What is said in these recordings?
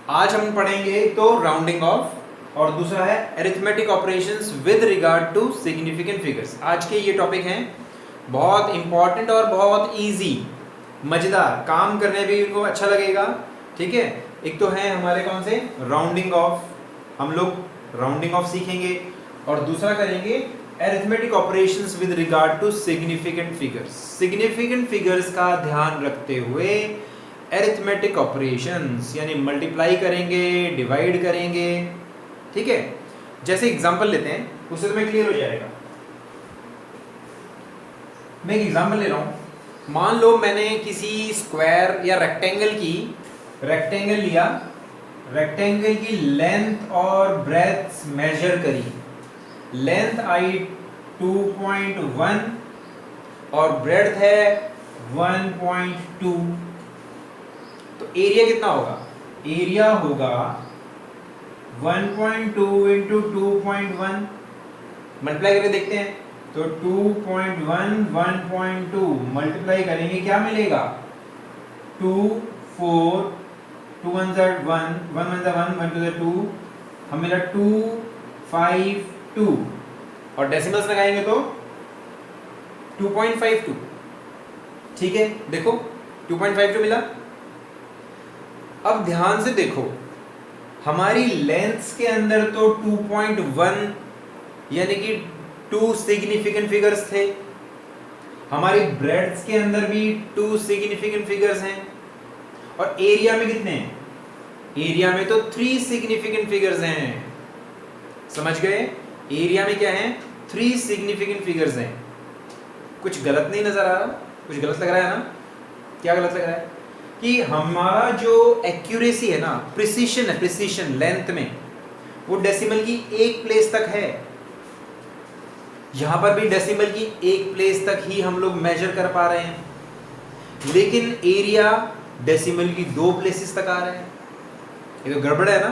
आज हम पढ़ेंगे तो राउंडिंग ऑफ और दूसरा है arithmetic operations with regard to significant figures. आज के ये टॉपिक हैं बहुत इंपॉर्टेंट और बहुत इजी, मज़ेदार, काम करने भी इनको अच्छा लगेगा। ठीक है, एक तो है हमारे कौन से राउंडिंग ऑफ, हम लोग राउंडिंग ऑफ सीखेंगे और दूसरा करेंगे arithmetic operations with regard to significant figures. Significant figures का ध्यान रखते हुए अरिथमेटिक ऑपरेशंस यानी मल्टीप्लाई करेंगे, डिवाइड करेंगे। ठीक है, जैसे एग्जांपल लेते हैं, उससे तुम्हें क्लियर हो जाएगा। मैं एक एग्जांपल ले रहा हूं। मान लो मैंने किसी स्क्वायर या रेक्टेंगल लिया, रेक्टेंगल की लेंथ और ब्रेड्थ मेजर करी। लेंथ आई 2.1 और ब्रेड्थ है 1.2। तो एरिया कितना होगा? एरिया होगा 1.2 इंटू 2.1, मल्टीप्लाई करके देखते हैं। तो 2.1 1.2 मल्टीप्लाई करेंगे, क्या मिलेगा? 2 4 2 1 1 1 1 1 1 2 2, हम मिला 2 5 2 और डेसिमल्स लगाएंगे तो 2.52। ठीक है, देखो 2.52 मिला। अब ध्यान से देखो, हमारी लेंथ्स के अंदर तो 2.1 यानी कि 2 सिग्निफिकेंट फिगर्स थे, हमारी ब्रेड्थ के अंदर भी 2 सिग्निफिकेंट फिगर्स हैं और एरिया में कितने हैं? एरिया में तो 3 सिग्निफिकेंट फिगर्स हैं। समझ गए? एरिया में क्या है? 3 सिग्निफिकेंट फिगर्स हैं। कुछ गलत नहीं नजर आ रहा? कुछ गलत लग रहा है ना? क्या गलत लग रहा है? कि हमारा जो एक्यूरेसी है ना, प्रिसीशन है, प्रिसीशन लेंथ में, वो डेसिमल की एक प्लेस तक है। यहां पर भी डेसिमल की एक प्लेस तक ही हम लोग मेजर कर पा रहे हैं, लेकिन एरिया डेसिमल की 2 प्लेसेस तक आ रहा है। ये तो गड़बड़ है ना,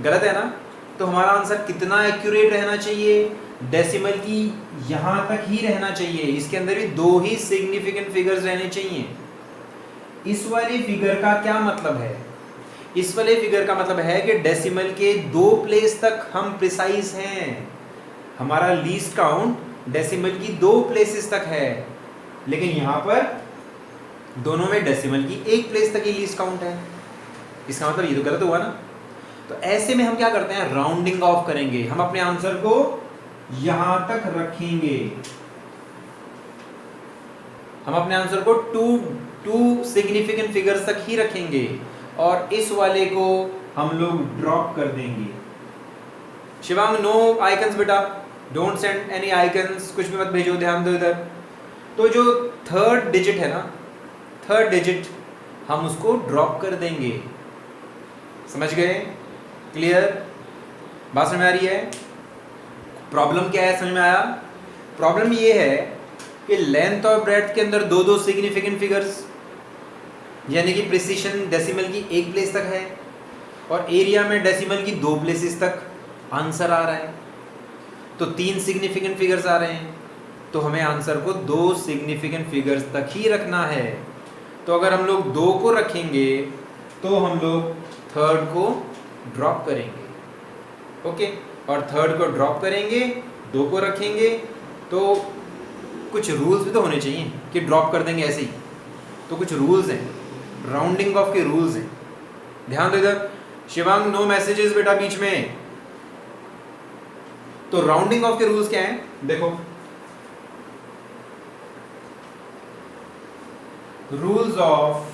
गलत है ना? तो हमारा आंसर कितना एक्यूरेट रहना चाहिए? डेसिमल की यहां तक ही रहना चाहिए। इसके अंदर भी 2 ही सिग्निफिकेंट फिगर्स रहने चाहिए। इस वाली फिगर का क्या मतलब है? इस वाले फिगर का मतलब है कि डेसिमल के 2 प्लेस तक हम प्रिसाइज हैं। हमारा लीस्ट काउंट डेसिमल की 2 प्लेसेस तक है, लेकिन यहां पर दोनों में डेसिमल की एक प्लेस तक ही लीस्ट काउंट है। इसका मतलब ये तो गलत हुआ ना? तो ऐसे में हम क्या करते हैं? राउंडिंग ऑफ करेंगे। हम अपने आंसर को यहां तक रखेंगे। हम अपने आंसर को 2 सिग्निफिकेंट फिगर्स तक ही रखेंगे और इस वाले को हम लोग ड्रॉप कर देंगे। शिवांग, नो आइकन्स बेटा, डोंट सेंड एनी आइकन्स, कुछ भी मत भेजो, ध्यान दो इधर। तो जो थर्ड डिजिट है ना, थर्ड डिजिट हम उसको ड्रॉप कर देंगे। समझ गए? क्लियर? बात समझ में आ रही है? प्रॉब्लम क्या है, समझ में आया? प्रॉब्लम ये है कि लेंथ और ब्रेड्थ के अंदर 2 सिग्निफिकेंट फिगर्स यानी कि प्रिसीशन डेसिमल की एक प्लेस तक है और एरिया में डेसिमल की 2 प्लेसेस तक आंसर आ रहा है। तो 3 सिग्निफिकेंट फिगर्स आ रहे हैं, तो हमें आंसर को 2 सिग्निफिकेंट फिगर्स तक ही रखना है। तो अगर हम लोग 2 को रखेंगे तो हम लोग थर्ड को ड्रॉप करेंगे। ओके, और थर्ड को ड्रॉप करेंगे, 2 को रखेंगे। तो कुछ रूल्स भी तो होने चाहिए कि ड्रॉप कर देंगे ऐसे ही। तो कुछ रूल्स हैं, राउंडिंग ऑफ के रूल्स हैं। ध्यान दो इधर। शिवांग, नो मैसेजेस बेटा बीच में। तो राउंडिंग ऑफ के रूल्स क्या हैं? देखो, रूल्स ऑफ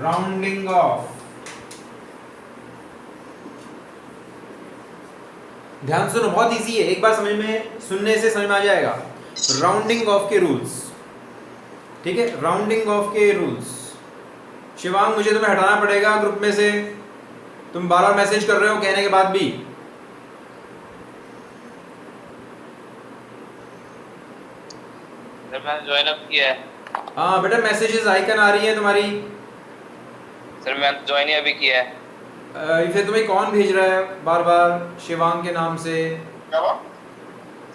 राउंडिंग ऑफ। ध्यान सुनो, बहुत इजी है, एक बार समझ में, सुनने से समझ में आ जाएगा। राउंडिंग ऑफ के रूल्स, ठीक है, राउंडिंग ऑफ के रूल्स। शिवांग, मुझे तुम्हें हटाना पड़ेगा ग्रुप में से, तुम 12 मैसेज कर रहे हो कहने के बाद भी। सर मैंने ज्वाइन अप किया है। हाँ बेटा, मैसेजेस आइकन आ रही है तुम्हारी। सर मैंने ज्वाइन ही अभी किया है। फिर तुम्हें कौन भेज रहा है बार बार शिवांग के नाम से?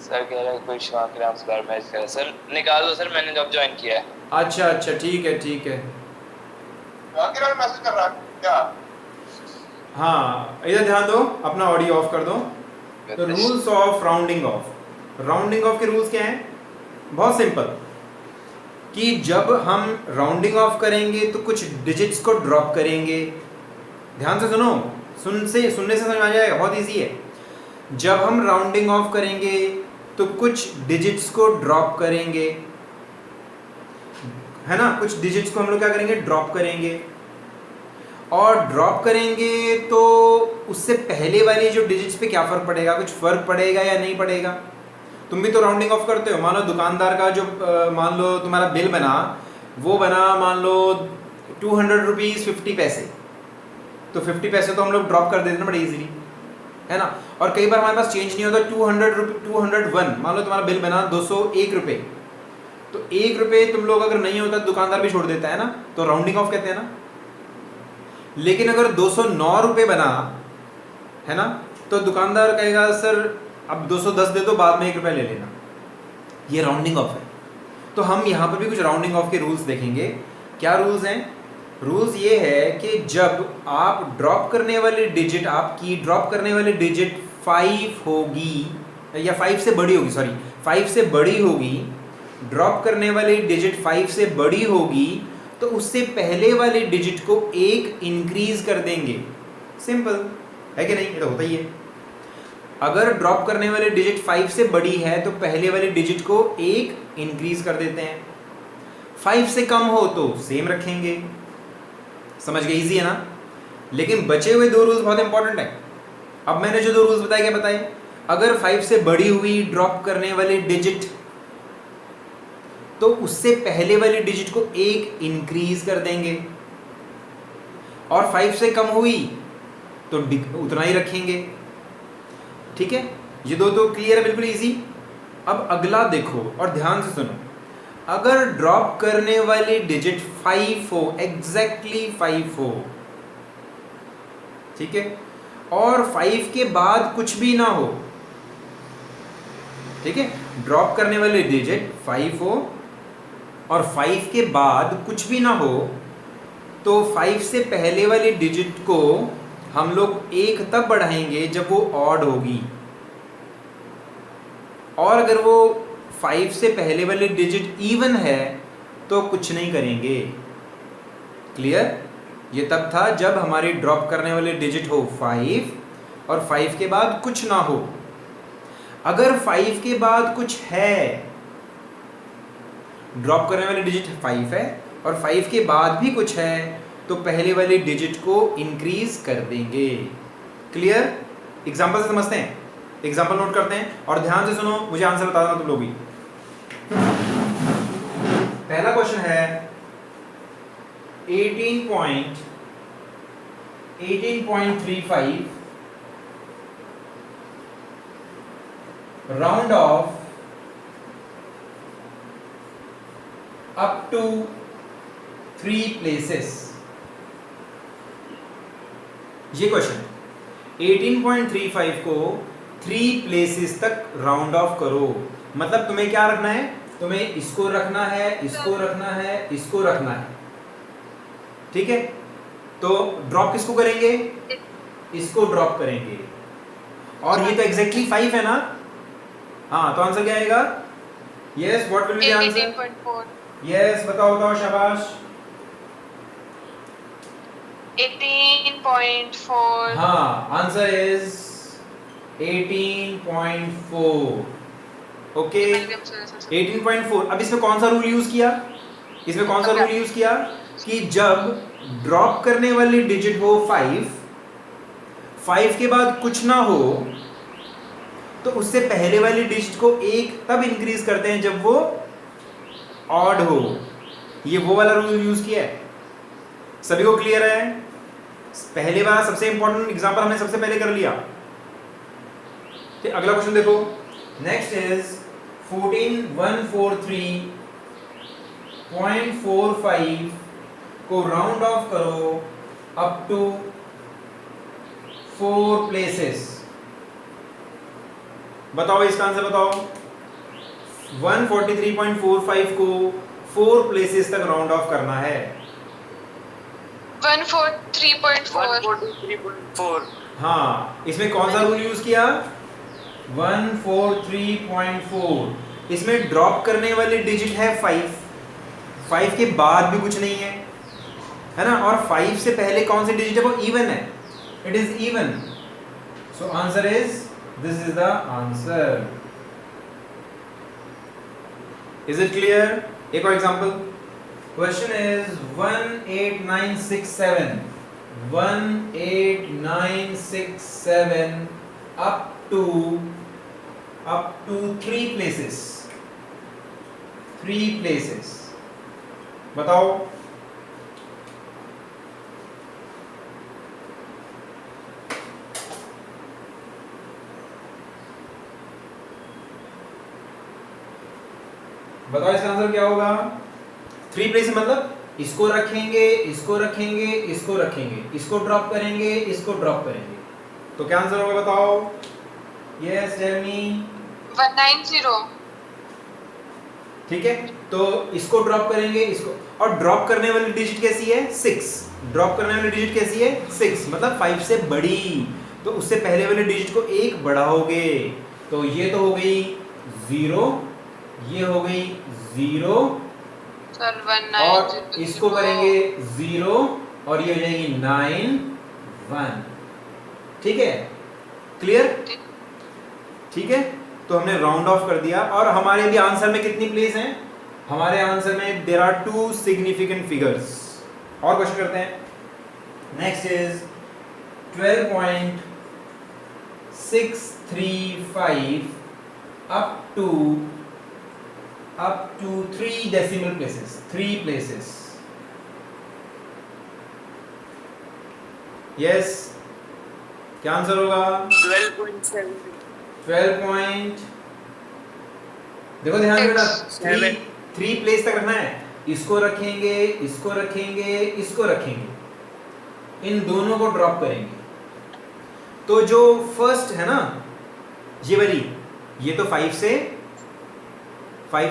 सर कह रहा है कोई शिवांग के नाम से बार मैसेज कर रहा है। सर निकाल दो सर, मैंने जॉब ज्वाइन किया है। अच्छा अच्छा, ठीक है ठीक है। शिवांगी मैसेज कर रहा है क्या? हाँ, इधर ध्यान दो, अपना ऑडियो ऑफ कर दो। तो rules of rounding off, rounding off के रूल्स क्या हैं? बहुत सिंपल, कि जब हम राउंडिंग ऑफ करेंगे तो कुछ डिजिट्स को ड्रॉप करेंगे। ध्यान से सुनो, सुनने से समझ आ जाएगा, बहुत इजी है। जब हम राउंडिंग ऑफ करेंगे तो कुछ डिजिट्स को ड्रॉप करेंगे, है ना, कुछ डिजिट्स को हम लोग क्या करेंगे? ड्रॉप करेंगे। और ड्रॉप करेंगे तो उससे पहले वाली जो डिजिट्स पे क्या फर्क पड़ेगा? कुछ फर्क पड़ेगा या नहीं पड़ेगा? तुम भी तो राउंडिंग ऑफ करते हो। मान लो दुकानदार का जो मान लो तुम्हारा बिल बना, वो बना मान लो 200 रुपीज़ 50 पैसे, तो 50 पैसे तो हम लोग ड्रॉप कर देते हैं बड़े इजीली, है ना। और कई बार हमारे पास चेंज नहीं होता, 201, मान लो तुम्हारा बिल बना 201 रुपये, तो 1 रुपये तुम लोग अगर नहीं होता दुकानदार भी छोड़ देता है ना, तो राउंडिंग ऑफ कहते हैं ना। लेकिन अगर 209 रुपये बना, है ना, तो दुकानदार कहेगा सर अब 210 दे दो, बाद में 1 रुपया ले लेना। ये राउंडिंग ऑफ है। तो हम यहाँ पर भी कुछ राउंडिंग ऑफ के रूल्स देखेंगे। क्या रूल्स हैं? रूल्स ये है कि जब आप ड्रॉप करने वाली डिजिट, आपकी ड्रॉप करने वाली डिजिट 5 होगी या 5 से बड़ी होगी, सॉरी 5 से बड़ी होगी, ड्रॉप करने वाली डिजिट 5 से बड़ी होगी, तो उससे पहले वाले डिजिट को 1 इंक्रीज कर देंगे। सिंपल है कि नहीं? ये तो होता ही है। अगर ड्रॉप करने वाली डिजिट 5 से बड़ी है तो पहले वाली डिजिट को 1 इंक्रीज कर देते हैं। 5 से कम हो तो सेम रखेंगे। समझ गए? इजी है ना। लेकिन बचे हुए 2 रूल्स बहुत इंपॉर्टेंट है। अब मैंने जो 2 रूल्स बताए, क्या बताए? अगर 5 से बड़ी हुई ड्रॉप करने वाली डिजिट, तो उससे पहले वाली डिजिट को 1 इंक्रीज कर देंगे, और 5 से कम हुई तो उतना ही रखेंगे। ठीक है, ये 2 तो क्लियर है, बिल्कुल इजी। अब अगला देखो और ध्यान से सुनो। अगर ड्रॉप करने वाली डिजिट 5 हो, एग्जैक्टली 5 हो, ठीक है, और 5 के बाद कुछ भी ना हो, ठीक है, ड्रॉप करने वाली डिजिट 5 हो और 5 के बाद कुछ भी ना हो, तो 5 से पहले वाली डिजिट को हम लोग 1 तब बढ़ाएंगे जब वो ऑड होगी, और अगर वो 5 से पहले वाली डिजिट इवन है तो कुछ नहीं करेंगे। क्लियर? ये तब था जब हमारी ड्रॉप करने वाली डिजिट हो 5 और 5 के बाद कुछ ना हो। अगर 5 के बाद कुछ है, ड्रॉप करने वाली डिजिट 5 है और 5 के बाद भी कुछ है, तो पहले वाली डिजिट को इंक्रीज कर देंगे। क्लियर? एग्जांपल से समझते हैं, एग्जांपल नोट करते हैं और ध्यान से सुनो, मुझे आंसर बता देना तुम लोग भी। पहला क्वेश्चन है 18.35 round off up to 3 places. ये क्वेश्चन 18.35 को 3 प्लेसेस तक राउंड ऑफ करो। मतलब तुम्हें क्या रखना है? तुम्हें इसको रखना है, इसको रखना है, इसको रखना है। ठीक है, तो ड्रॉप किसको करेंगे? इसको ड्रॉप करेंगे। और ये तो एग्जैक्टली 5 है ना? हाँ, तो आंसर क्या आएगा? Yes, what will be the answer? 18.4 yes, बताओ बताओ, शाबाश। 18.4 हाँ, आंसर इज 18.4। ओके, 18.4। अब इसमें कौन सा रूल यूज किया? इसमें कौन सा रूल यूज किया कि जब ड्रॉप करने वाली डिजिट हो 5 के बाद कुछ ना हो, तो उससे पहले वाली डिजिट को 1 तब इंक्रीज करते हैं जब वो ऑड हो। ये वो वाला रूल यूज किया है। सभी को क्लियर है? पहले बार सबसे इंपॉर्टेंट एग्जांपल हमने सबसे पहले कर लिया। ठीक, अगला क्वेश्चन देखो। नेक्स्ट इज 14143.45 को राउंड ऑफ करो अप टू 4 प्लेसेस। बताओ इसका आंसर बताओ। 143.45 को 4 प्लेसेस तक राउंड ऑफ करना है। 143.4. 143.4. हाँ, इसमें कौन सा रूल यूज किया? 143.4। इसमें ड्रॉप करने वाली डिजिट है 5। 5 के बाद भी कुछ नहीं है ना? और 5 से पहले कौन सी डिजिट है? वो इवन है, it is even. So answer is, this is the answer. Is it clear? एक और example. Question is 18967 up to 3 places। 3 places बताओ। बताओ इसका आंसर क्या होगा? 3 प्लेसेस मतलब इसको रखेंगे, इसको रखेंगे, इसको रखेंगे, इसको ड्रॉप करेंगे, इसको ड्रॉप करेंगे। तो क्या आंसर होगा बताओ? Yes tell me. 190। ठीक है, तो इसको ड्रॉप करेंगे, इसको, और ड्रॉप करने वाली डिजिट कैसी है? 6। ड्रॉप करने वाली डिजिट कैसी है? 6, मतलब 5 से बड़ी। तो उससे पहले वाली डिजिट को एक बढ़ाओगे, तो ये तो हो गई 0, ये हो गई 0, सर और इसको करेंगे 0, और ये हो जाएगी 9 1। ठीक है, क्लियर? ठीक है, तो हमने राउंड ऑफ कर दिया। और हमारे भी आंसर में कितनी प्लेस हैं? हमारे आंसर में देयर आर 2 सिग्निफिकेंट फिगर्स। और क्वेश्चन करते हैं। Next is 12.635 up to 3 decimal places, 3 places। Yes, क्या आंसर होगा? 12.7। 12 देखो ध्यान से बेटा, 3 प्लेस तक रखना है। इसको रखेंगे, इसको रखेंगे, इसको रखेंगे, इन दोनों को ड्रॉप करेंगे। तो जो फर्स्ट है ना, ये वाली, ये तो 5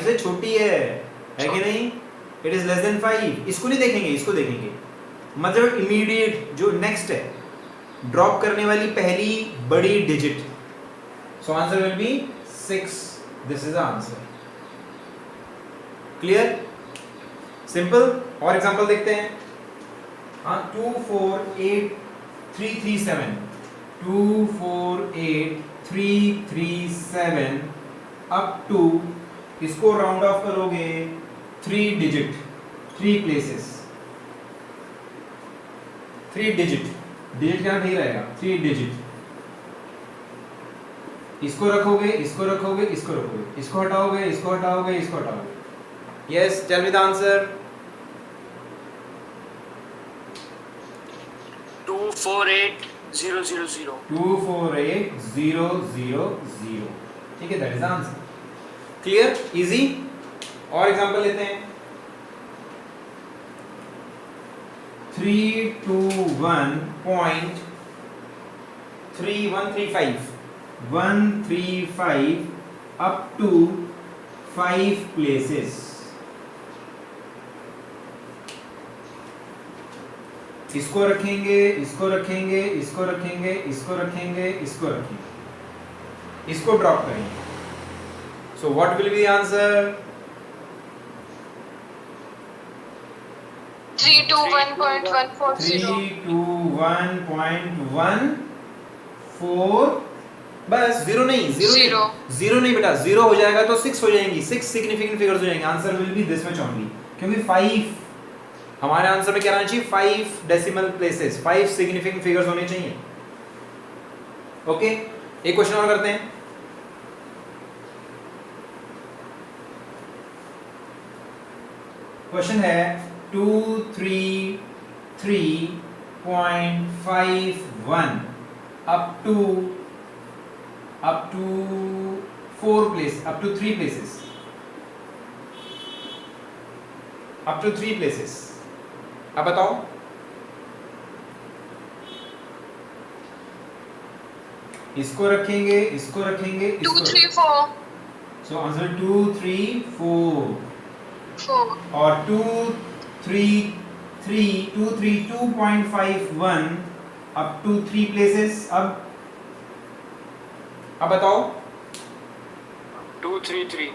से छोटी है कि नहीं? It is less than 5। इसको नहीं देखेंगे, इसको देखेंगे। मतलब इमीडिएट जो नेक्स्ट है, ड्रॉप करने वाली पहली बड़ी digit. So answer will B 6। This is the answer. Clear? Simple. और एग्जांपल देखते हैं। हाँ, 248337 248337 अप टू, इसको राउंड ऑफ करोगे 3 डिजिट, 3 प्लेसेस, 3 डिजिट क्या ठीक रहेगा? 3 डिजिट। इसको रखोगे, इसको रखोगे, इसको रखोगे, इसको हटाओगे, इसको हटाओगे, इसको हटाओगे। Yes, tell me the answer. 248000। 248000। ठीक है, that is the answer. Clear? Easy. और एग्जांपल लेते हैं। 321.3135 up to 5 places। इसको रखेंगे, इसको रखेंगे, इसको रखेंगे, इसको रखेंगे, इसको रखेंगे, इसको ड्रॉप करेंगे। So what will be the answer? 321.140। 321.14। बस, जीरो नहीं, जीरो नहीं बेटा, 0 हो जाएगा तो 6 हो जाएंगी, 6 सिग्निफिकेंट फिगर्स हो जाएंगे। Answer will B this much only, क्योंकि 5 हमारे आंसर में क्या रहना चाहिए? 5 डेसिमल प्लेसेस, 5 सिग्निफिकेंट फिगर्स होने चाहिए। ओके, एक क्वेश्चन और करते हैं। क्वेश्चन है 233.51 up to 3 places, up to 3 places। अब बताओ। इसको रखेंगे, इसको रखेंगे, 234। सो आंसर 2 3 4 4 और 2 3 2.51 up to 3 places. अब बताओ 233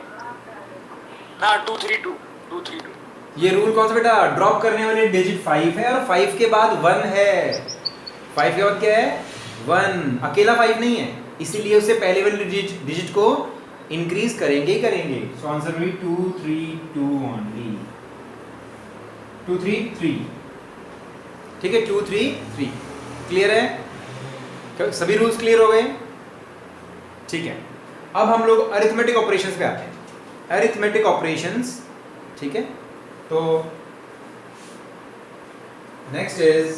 ना 232 ये रूल कौन सा बेटा? ड्रॉप करने वाली डिजिट 5 है और 5 के बाद 1 है। 5 के बाद क्या है? 1। अकेला 5 नहीं है, इसीलिए उससे पहले वाली डिजिट को इंक्रीज करेंगे ही करेंगे। सो आंसर विल बी 232 ओनली। 233, ठीक है, 233। क्लियर है? सभी रूल्स क्लियर हो गए? ठीक है, अब हम लोग अरिथमेटिक ऑपरेशंस पे आते हैं। अरिथमेटिक ऑपरेशंस, ठीक है, तो next is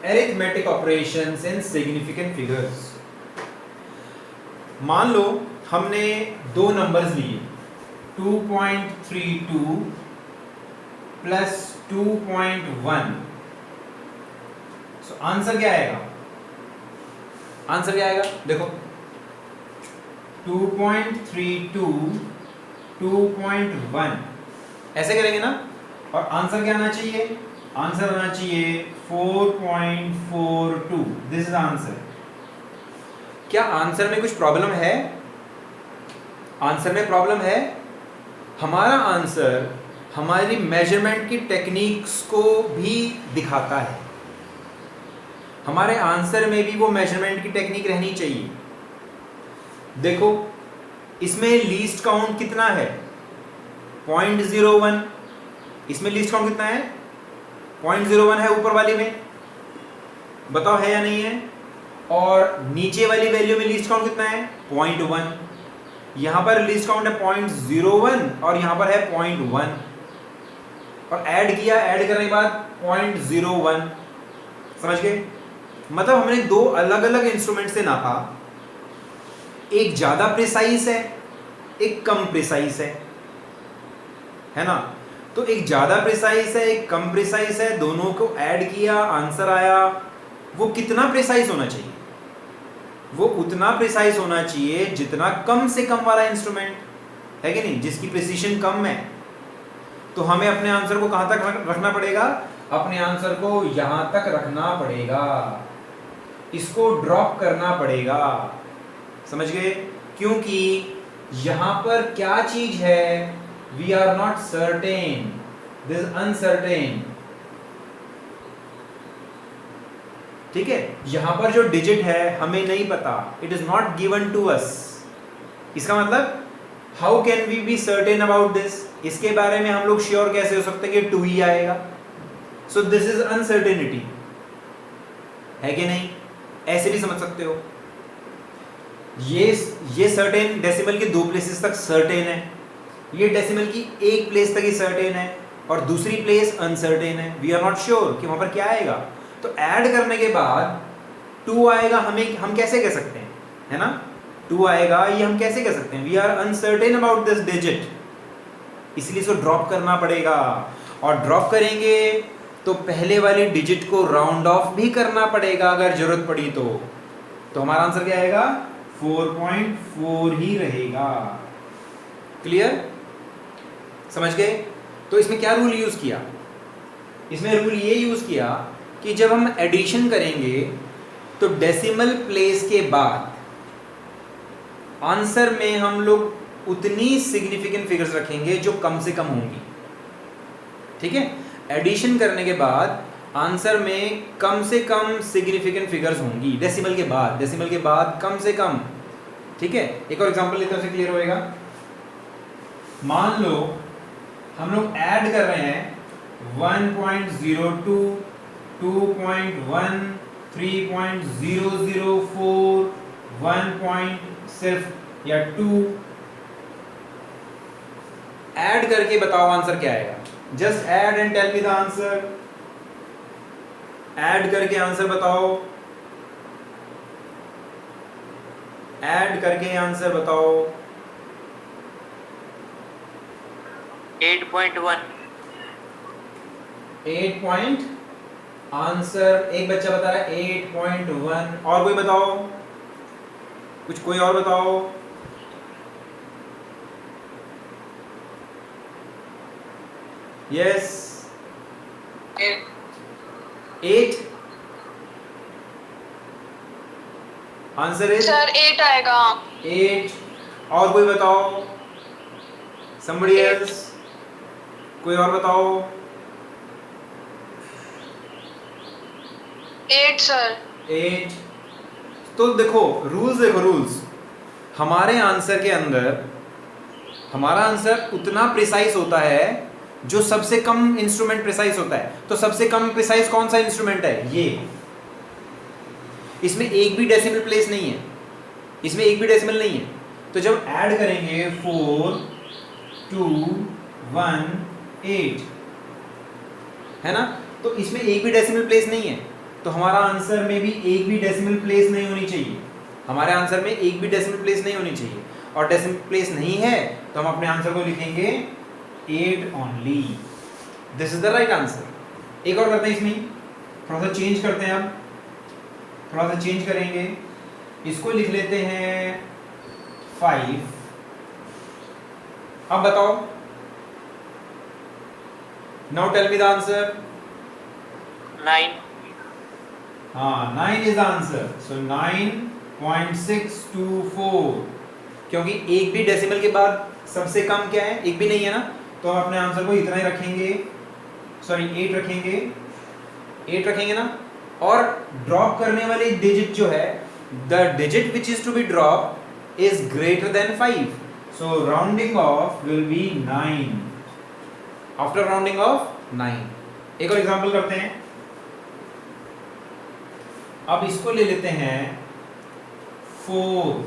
arithmetic operations in significant figures. मान लो हमने दो नंबर्स लिए 2.32 प्लस 2.1। सो आंसर क्या आएगा? आंसर क्या आएगा? देखो 2.32 2.1 ऐसे करेंगे ना, और आंसर क्या आना चाहिए? आंसर आना चाहिए 4.42। This is answer. क्या आंसर में कुछ प्रॉब्लम है? आंसर में प्रॉब्लम है? हमारा आंसर हमारी मेजरमेंट की टेक्निक्स को भी दिखाता है। हमारे आंसर में भी वो मेजरमेंट की टेक्निक रहनी चाहिए। देखो इसमें लीस्ट काउंट कितना है? 0.01। इसमें लीस्ट काउंट कितना है? 0.01 है ऊपर वाली में, बताओ है या नहीं है? और नीचे वाली वैल्यू में लीस्ट काउंट कितना है? 0.1। यहां पर लीस्ट काउंट है 0.01 और यहां पर है 0.1, और ऐड किया, ऐड करने के बाद 0.01। समझ गए? मतलब हमने दो अलग अलग इंस्ट्रूमेंट से नापा, एक ज्यादा प्रिसाइज है, एक कम प्रिसाइज है ना? तो एक ज्यादा प्रिसाइज है, एक कम प्रिसाइज है, दोनों को ऐड किया, आंसर आया। वो कितना प्रिसाइज होना चाहिए? वो उतना प्रिसाइज होना चाहिए जितना कम से कम वाला इंस्ट्रूमेंट है कि नहीं, जिसकी प्रिसीशन कम है। तो हमें अपने आंसर को कहां तक रखना पड़ेगा? अपने आंसर को यहां तक रखना पड़ेगा, इसको ड्रॉप करना पड़ेगा। समझ गए? क्योंकि यहां पर क्या चीज है? We are not certain, this is uncertain. ठीक है, यहां पर जो डिजिट है हमें नहीं पता, it is not given to us. इसका मतलब how can we be certain about this? इसके बारे में हम लोग श्योर कैसे हो सकते हैं कि 2 ही आएगा? सो दिस इज अनसर्टेनिटी, है कि नहीं? ऐसे भी समझ सकते हो। ये सर्टेन डेसिमल के 2 प्लेसेस तक सर्टेन है, ये डेसिमल की एक प्लेस तक ही सर्टेन है, और दूसरी प्लेस अनसर्टेन है। वी आर नॉट श्योर कि वहां पर क्या आएगा। तो ऐड करने के बाद 2 आएगा, हम कैसे कह सकते हैं, है ना? 2 आएगा, ये हम कैसे कह सकते हैं? We are uncertain about this digit, इसलिए इसको ड्रॉप करना पड़ेगा। और ड्रॉप करेंगे तो पहले वाली डिजिट को राउंड ऑफ भी करना पड़ेगा अगर जरूरत पड़ी तो हमारा आंसर क्या आएगा? 4.4 ही रहेगा। क्लियर? समझ गए? तो इसमें क्या रूल यूज किया? इसमें रूल ये यूज किया कि जब हम एडिशन करेंगे तो डेसिमल प्लेस के बाद आंसर में हम लोग उतनी सिग्निफिकेंट फिगर्स रखेंगे जो कम से कम होंगी। ठीक है, एडिशन करने के बाद आंसर में कम से कम सिग्निफिकेंट फिगर्स होंगी डेसिमल के बाद कम से कम। ठीक है, एक और एग्जांपल लेते हैं, उससे क्लियर होएगा। मान लो हम लोग ऐड कर रहे हैं 1.02 2.1 3.004 1. सिर्फ या 2 ऐड करके बताओ आंसर क्या आएगा? Just add and tell me the answer. Add करके आंसर बताओ, ऐड करके आंसर बताओ। 8.1 8 पॉइंट आंसर, एक बच्चा बता रहा है 8.1। और कोई बताओ, कुछ कोई और बताओ। यस, 8 8 आंसर इज सर 8 आएगा. 8. और कोई बताओ, somebody Eight. else, कोई और बताओ. 8 सर. 8. तो देखो रूल्स, देखो रूल्स. हमारे आंसर के अंदर हमारा आंसर उतना प्रिसाइज होता है जो सबसे कम इंस्ट्रूमेंट प्रिसाइज होता है. तो सबसे कम प्रिसाइज कौन सा इंस्ट्रूमेंट है? ये. इसमें एक भी डेसिमल प्लेस नहीं है, इसमें एक भी डेसिमल नहीं है. तो जब ऐड करेंगे 4 2 1 8 है ना, तो इसमें एक भी डेसिमल प्लेस नहीं है. तो हमारा आंसर में भी एक भी डेसिमल प्लेस नहीं होनी चाहिए. हमारे आंसर में एक भी डेसिमल प्लेस नहीं होनी चाहिए. और डेसिमल प्लेस नहीं है तो हम अपने आंसर को लिखेंगे 8 only. This is the right answer. एक और करते हैं, इसमें थोड़ा सा चेंज करते हैं. अब थोड़ा सा चेंज करेंगे, इसको लिख लेते हैं 5. अब बताओ, now tell me the answer. 9. हाँ, 9 इज द आंसर. सो 9.624. क्योंकि एक भी डेसिमल के बाद सबसे कम क्या है? एक भी नहीं है ना, तो हम अपने आंसर को इतना ही रखेंगे. सॉरी 8 रखेंगे. 8 रखेंगे ना. और ड्रॉप करने वाली डिजिट जो है, the digit which is to be drop is greater than 5. So rounding off will be 9. After rounding off 9. एक और एग्जांपल करते हैं. अब इसको ले लेते हैं 4.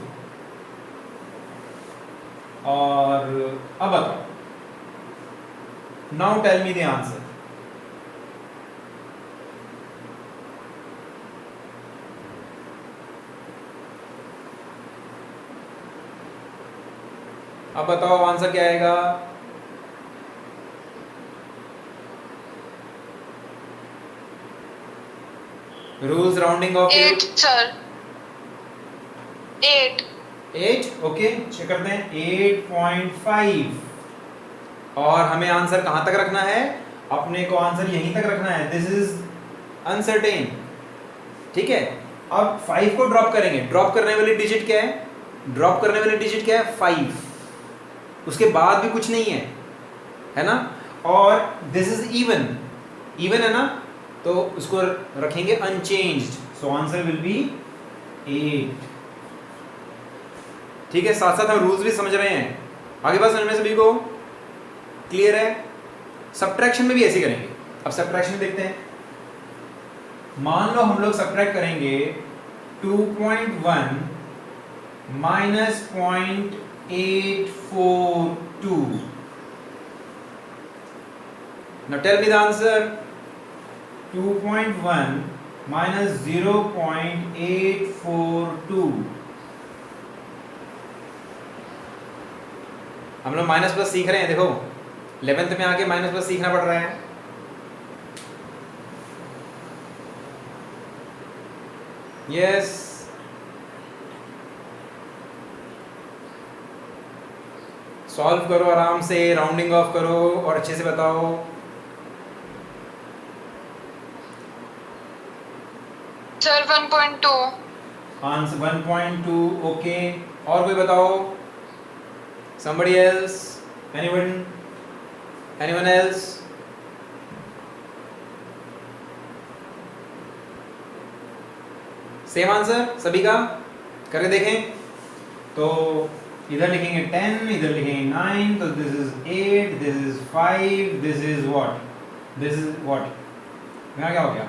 और अब बताओ, now tell me the answer. अब बताओ आंसर क्या आएगा? Rules rounding off 8 sir. 8. 8. Okay, check करते हैं. 8.5. और हमें आंसर कहां तक रखना है? अपने को आंसर यहीं तक रखना है. This is uncertain. ठीक है. अब 5 को ड्रॉप करेंगे. ड्रॉप करने वाली डिजिट क्या है? ड्रॉप करने वाली डिजिट क्या है? 5. उसके बाद भी कुछ नहीं है ना. और दिस इज इवन. इवन है ना, तो उसको रखेंगे unchanged. So answer will B 8. ठीक है. साथ साथ हम रूल्स भी समझ रहे हैं. आगे बात समझ में सभी को क्लियर है? सब्ट्रैक्शन में भी ऐसे करेंगे. अब सब्ट्रैक्शन में देखते हैं. मान लो हम लोग सब्ट्रैक्ट करेंगे 2.1 minus 0.842. Now tell me the answer. 2.1 minus 0.842. हम लोग माइनस प्लस सीख रहे हैं. देखो 11th में आके माइनस प्लस सीखना पड़ रहा है. यस. सॉल्व करो आराम से, राउंडिंग ऑफ करो और अच्छे से बताओ. सर 1.2. आंसर 1.2. ओके. और कोई बताओ. somebody else, anyone else? Same answer सभी का करके देखें. तो इधर लिखेंगे 10, इधर लिखेंगे 9. तो this is 8, this is 5, this is what, this is what. यहाँ क्या हो गया?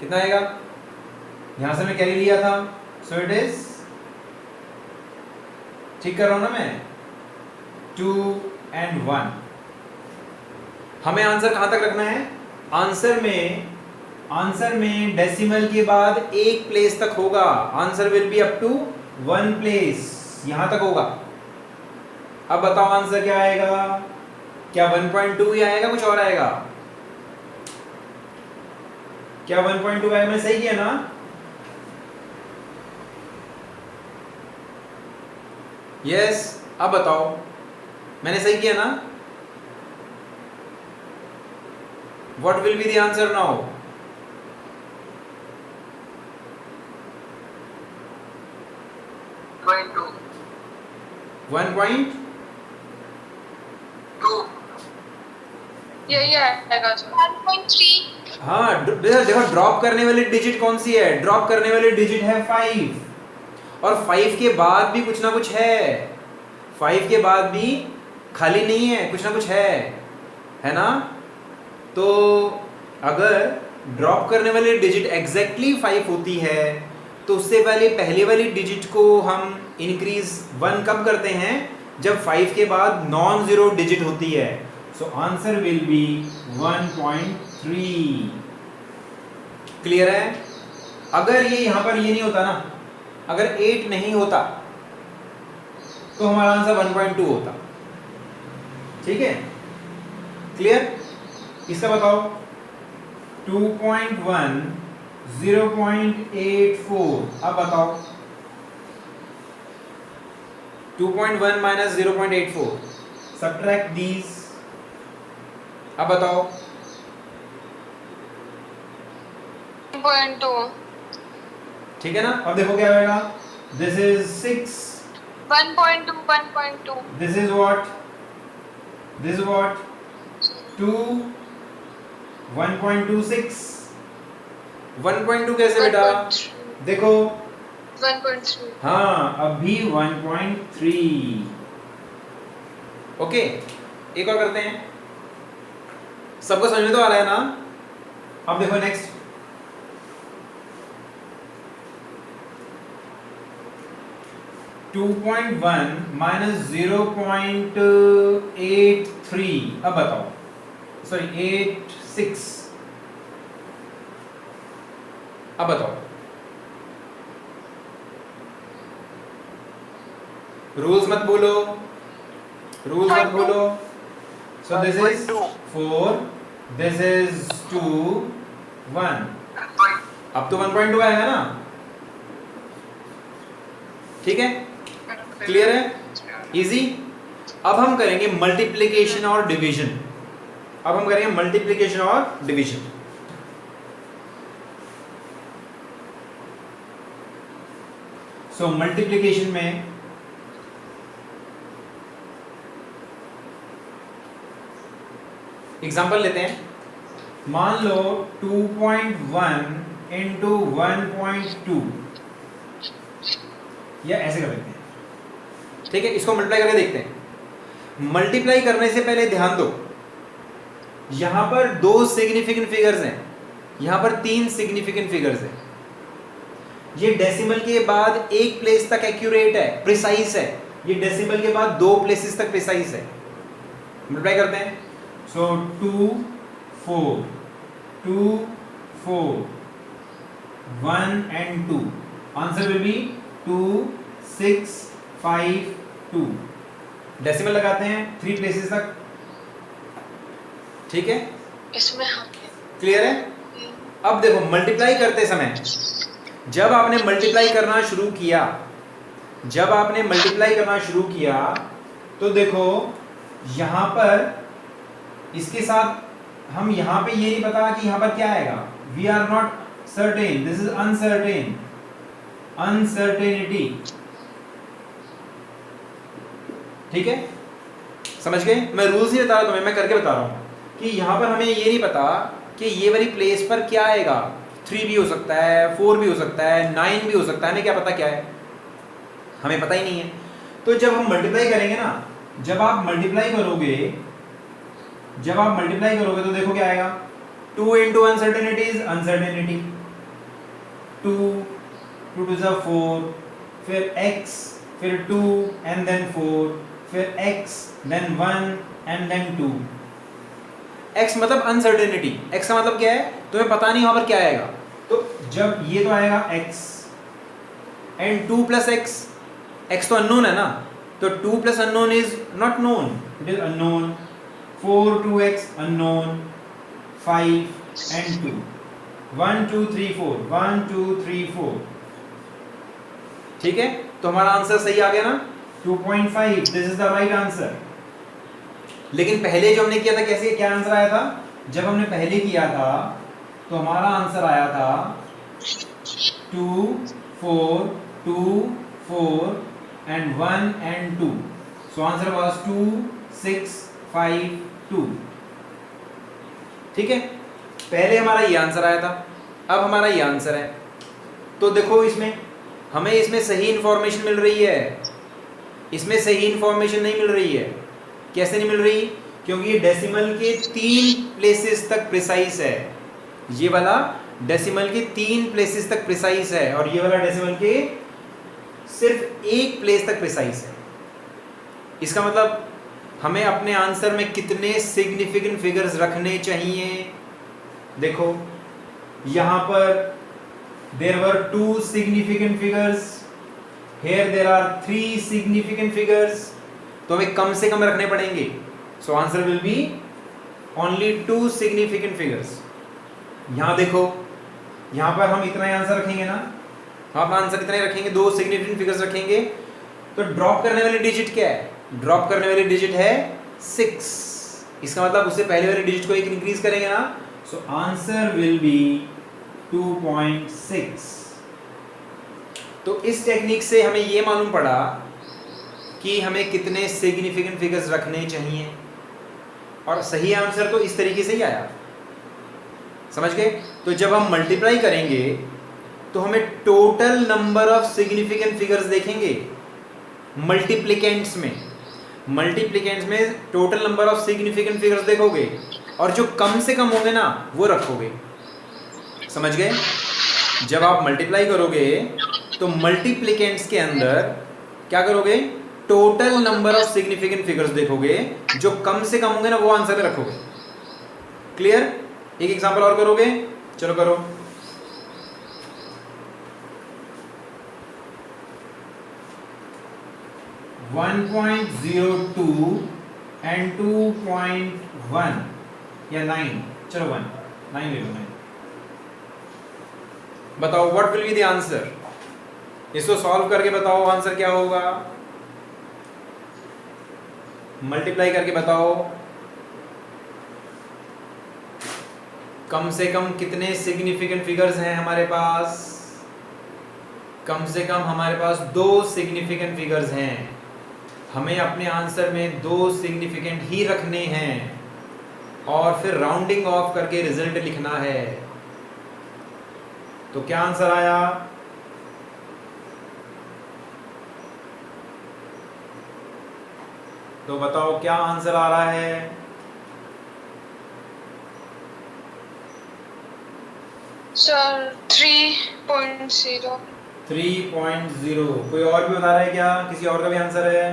कितना आएगा? यहां से मैं कैरी लिया था. सो इट इज, ठीक कर रहा हूं ना मैं, 2 and 1. हमें आंसर कहां तक रखना है? आंसर में डेसिमल के बाद एक प्लेस तक होगा. Answer will be up to 1 place. यहां तक होगा. अब बताओ आंसर क्या आएगा? क्या 1.2 ही आएगा, कुछ और आएगा? क्या 1.2 आएगा? मैंने सही किया ना? यस. अब बताओ मैंने सही किया ना? What will be the answer now? 1.2 यही आएगा सर 1.3 हाँ देखो ड्रॉप करने वाली डिजिट कौन सी है? ड्रॉप करने वाली डिजिट है 5 और 5 के बाद भी कुछ ना कुछ है, 5 के बाद भी खाली नहीं है, कुछ ना कुछ है ना? तो अगर ड्रॉप करने वाली डिजिट एग्जैक्टली 5 होती है तो उससे पहले वाली डिजिट को हम इंक्रीज 1 कब करते हैं? जब 5 के बाद नॉन जीरो डिजिट होती है। सो आंसर विल बी 1.3। क्लियर है? अगर ये यहां पर ये नहीं होता ना, अगर 8 नहीं होता तो हमारा आंसर 1.2 होता। ठीक है, क्लियर? इसका बताओ 2.1 0.84। अब बताओ 2.1 minus 0.84, subtract these। अब बताओ 1.2 ठीक है ना? अब देखो क्या आएगा, this is 6, 1.2 this is what 2, 1.26 1.2 कैसे बेटा? 1.3 देखो 1.3 हाँ अभी 1.3। ओके, एक और करते हैं, सबको समझ में तो आ रहा है ना? अब देखो नेक्स्ट, (2.1 minus 0.83)। अब बताओ, सॉरी 86। अब बताओ, रूल्स मत बोलो, रूल्स मत बोलो। So this is 4, this is 2, 1। अब तो 1.2 आएगा ना? ठीक है, क्लियर है? इजी। अब हम करेंगे मल्टीप्लिकेशन और डिवीजन। अब हम करेंगे मल्टीप्लिकेशन और डिवीजन। सो मल्टीप्लिकेशन में एग्जाम्पल लेते हैं। मान लो 2.1 इंटू 1.2, या ऐसे कर लेते हैं। ठीक है, इसको मल्टीप्लाई करके देखते हैं। मल्टीप्लाई करने से पहले ध्यान दो, यहां पर 2 सिग्निफिकेंट फिगर्स हैं, यहां पर 3 सिग्निफिकेंट फिगर्स हैं। ये डेसिमल के बाद एक प्लेस तक एक्यूरेट है, प्रिसाइज है। ये डेसिमल के बाद 2 प्लेसेस तक प्रिसाइज है। मल्टीप्लाई करते हैं। सो 2 4 2 4 1 and 2, answer will B 2 6 5 2। Decimal लगाते हैं 3 प्लेसेस तक। ठीक है, इसमें हम क्लियर है? अब देखो मल्टीप्लाई करते समय जब आपने मल्टीप्लाई करना शुरू किया, जब आपने मल्टीप्लाई करना शुरू किया तो देखो यहां पर इसके साथ हम यहां पे ये नहीं पता कि यहां पर क्या आएगा। We are not certain, this is uncertain, uncertainty. ठीक है, समझ गए? मैं रूल्स नहीं बता रहा तुम्हें, मैं करके बता रहा हूं कि यहां पर हमें ये नहीं पता कि ये वाली प्लेस पर क्या आएगा। 3 भी हो सकता है, 4 भी हो सकता है, 9 भी हो सकता है, हमें क्या पता क्या है, हमें पता ही नहीं है। तो जब हम मल्टीप्लाई करेंगे ना, जब आप मल्टीप्लाई करोगे तो देखो क्या आएगा। 2 इंटू अनसर्टेनिटी इज अनसर्टेनिटी, 2 2 2 4, फिर x, फिर 2 एंड देन 4, फिर x, then 1 and then 2। x मतलब अनसर्टेनिटी, x का मतलब क्या है, तुम्हें पता नहीं वहां पर क्या आएगा। तो जब ये तो आएगा x and 2 plus x, x तो अननोन है ना, तो 2 plus unknown is not known, it is unknown. 4 2x unknown, 5 and 2, 1 2 3 4, 1 2 3 4। ठीक है, तो हमारा आंसर सही आ गया ना, 2.5, this is the right answer. लेकिन पहले जो हमने किया था कैसे, क्या आंसर आया था, जब हमने पहले किया था तो हमारा आंसर आया था 2 4 2 4 and 1 and 2. So answer was 2 6 5 2. ठीक है, पहले हमारा ये आंसर आया था, अब हमारा ये आंसर है। तो देखो इसमें हमें इसमें सही इंफॉर्मेशन मिल रही है, इसमें सही इंफॉर्मेशन नहीं मिल रही है। कैसे नहीं मिल रही? क्योंकि ये डेसिमल के 3 प्लेसेस तक प्रिसाइज है। ये वाला डेसिमल के 3 प्लेसेस तक प्रिसाइज है और ये वाला डेसिमल के सिर्फ 1 प्लेस तक प्रिसाइज है। इसका मतलब हमें अपने आंसर में कितने सिग्निफिकेंट फिगर्स रखने चाहिए? देखो यहाँ पर there were 2 significant figures, here there are 3 significant figures, तो हमें कम से कम रखने पड़ेंगे। So answer will be only 2 significant figures. यहाँ देखो, यहाँ पर हम इतना ही आंसर रखेंगे ना, आप आंसर इतना ही रखेंगे, 2 सिग्निफिकेंट फिगर्स रखेंगे। तो ड्रॉप करने वाली डिजिट क्या है? ड्रॉप करने वाली डिजिट है 6। इसका मतलब उससे पहले वाली डिजिट को एक इंक्रीज करेंगे ना, सो आंसर विल बी 2.6। तो इस टेक्निक से हमें ये मालूम पड़ा कि हमें कितने सिग्निफिकेंट फिगर्स रखने चाहिए और सही आंसर तो इस तरीके से ही आया। समझ गए? तो जब हम मल्टीप्लाई करेंगे तो हमें total number of significant figures देखेंगे मल्टीप्लिकेंट्स में total number of significant figures देखोगे और जो कम से कम होंगे ना वो रखोगे। समझ गए? जब आप मल्टीप्लाई करोगे तो मल्टीप्लिकेंट्स के अंदर क्या करोगे? Total number of significant figures देखोगे, जो कम से कम होंगे ना वो आंसर में रखोगे। क्लियर? एक एग्जांपल और करोगे? चलो करो। (1.02) and 2.1 या 9, चलो 9 ले लो। 9 बताओ what will be the answer? इसको सॉल्व करके बताओ आंसर क्या होगा। मल्टीप्लाई करके बताओ कम से कम कितने सिग्निफिकेंट फिगर्स हैं हमारे पास। कम से कम हमारे पास 2 सिग्निफिकेंट फिगर्स हैं। हमें अपने आंसर में 2 सिग्निफिकेंट ही रखने हैं और फिर राउंडिंग ऑफ करके रिजल्ट लिखना है। तो क्या आंसर आया? तो बताओ क्या आंसर आ रहा है? सर 3.0। 3.0। कोई और भी बता रहा है क्या? किसी और का भी आंसर है?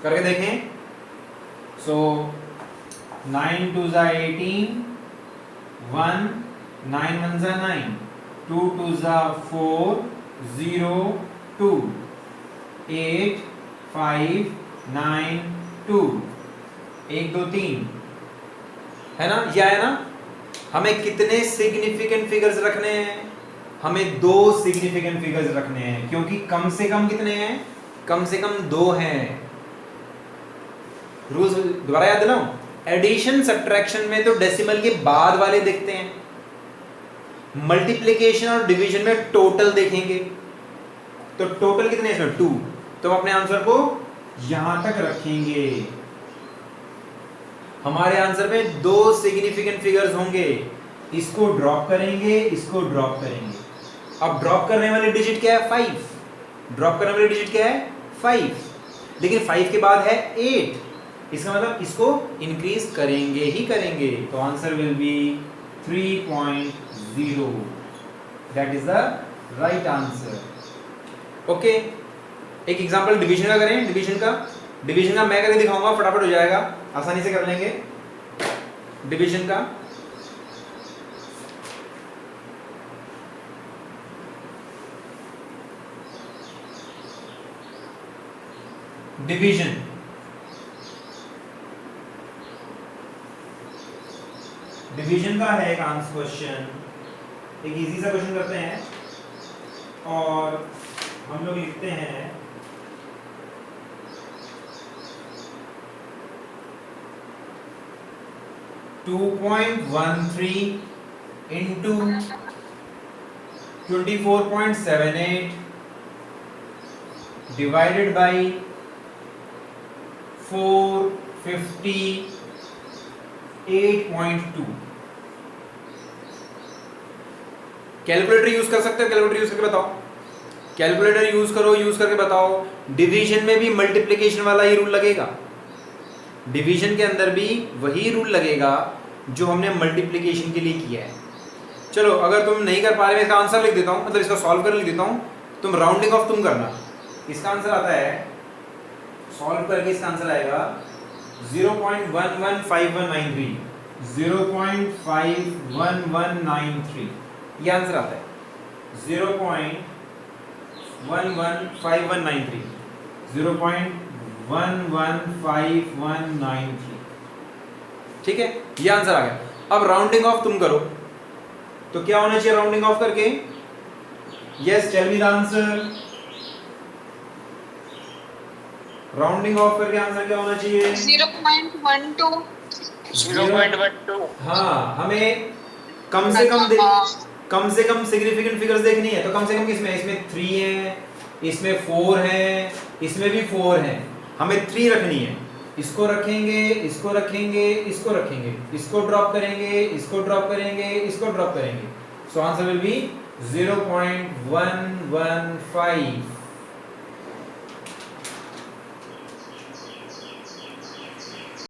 करके देखें। सो 9 2 जा 18, 1 9 1 जा 9, 2 2 जा 4, 0 2, 8 5 9 2, 1 2 3 है ना? ये आया ना? हमें कितने सिग्निफिकेंट फिगर्स रखने हैं? हमें 2 सिग्निफिकेंट फिगर्स रखने हैं, क्योंकि कम से कम कितने हैं? कम से कम 2 हैं। रूल्स दोबारा याद दिलाऊं? एडिशन सब्ट्रैक्शन में तो डेसिमल के बाद वाले देखते हैं, मल्टीप्लिकेशन और डिवीजन में टोटल देखेंगे। तो टोटल कितने हैं इसमें? 2। तो हम अपने आंसर को यहां तक रखेंगे। हमारे आंसर में 2 सिग्निफिकेंट फिगर्स होंगे, इसको ड्रॉप करेंगे, इसको ड्रॉप करेंगे। अब ड्रॉप करने वाली डिजिट क्या है? 5। ड्रॉप करने वाली डिजिट क्या है? 5। लेकिन 5 के बाद है 8। इसका मतलब इसको इंक्रीज करेंगे ही करेंगे। तो answer will B 3.0। That is the right answer. Okay, एक एग्जांपल डिवीजन का करें। डिवीजन का मैं करके दिखाऊंगा, फटाफट हो जाएगा, आसानी से कर लेंगे डिवीजन का। डिवीजन का है एक आंसर क्वेश्चन, एक इजी सा क्वेश्चन करते हैं और हम लोग लिखते हैं 2.13 into 24.78 divided by 458.2। Calculator use कर सकते हो, कैलकुलेटर यूज करके बताओ, कैलकुलेटर यूज करो, यूज करके बताओ। डिवीजन में भी मल्टीप्लिकेशन वाला ही रूल लगेगा, डिवीजन के अंदर भी वही रूल लगेगा जो हमने मल्टीप्लिकेशन के लिए किया है। चलो अगर तुम नहीं कर पा रहे, मैं इसका आंसर लिख देता हूँ, मतलब इसका सॉल्व कर लिख देता हूँ, तुम राउंडिंग ऑफ तुम करना। इसका आंसर आता है, सॉल्व करके इसका आंसर आएगा 0.115193, 0.51193, ये आंसर आता है 0.115193, 0.115193। ठीक है, ये आंसर आ गया। अब राउंडिंग ऑफ तुम करो, तो क्या होना चाहिए राउंडिंग ऑफ करके? Yes, tell me the answer. Rounding off करके आंसर क्या होना चाहिए? 0.12। 0.12। हाँ, हमें कम से कम सिग्निफिकेंट फिगर्स देखनी है, तो कम से कम किसमें? इसमें 3 है, इसमें 4 है, इसमें भी 4 है, हमें 3 रखनी है। इसको रखेंगे, इसको रखेंगे, इसको रखेंगे, इसको ड्रॉप करेंगे, इसको ड्रॉप करेंगे, इसको ड्रॉप करेंगे। सो आंसर विल बी 0.115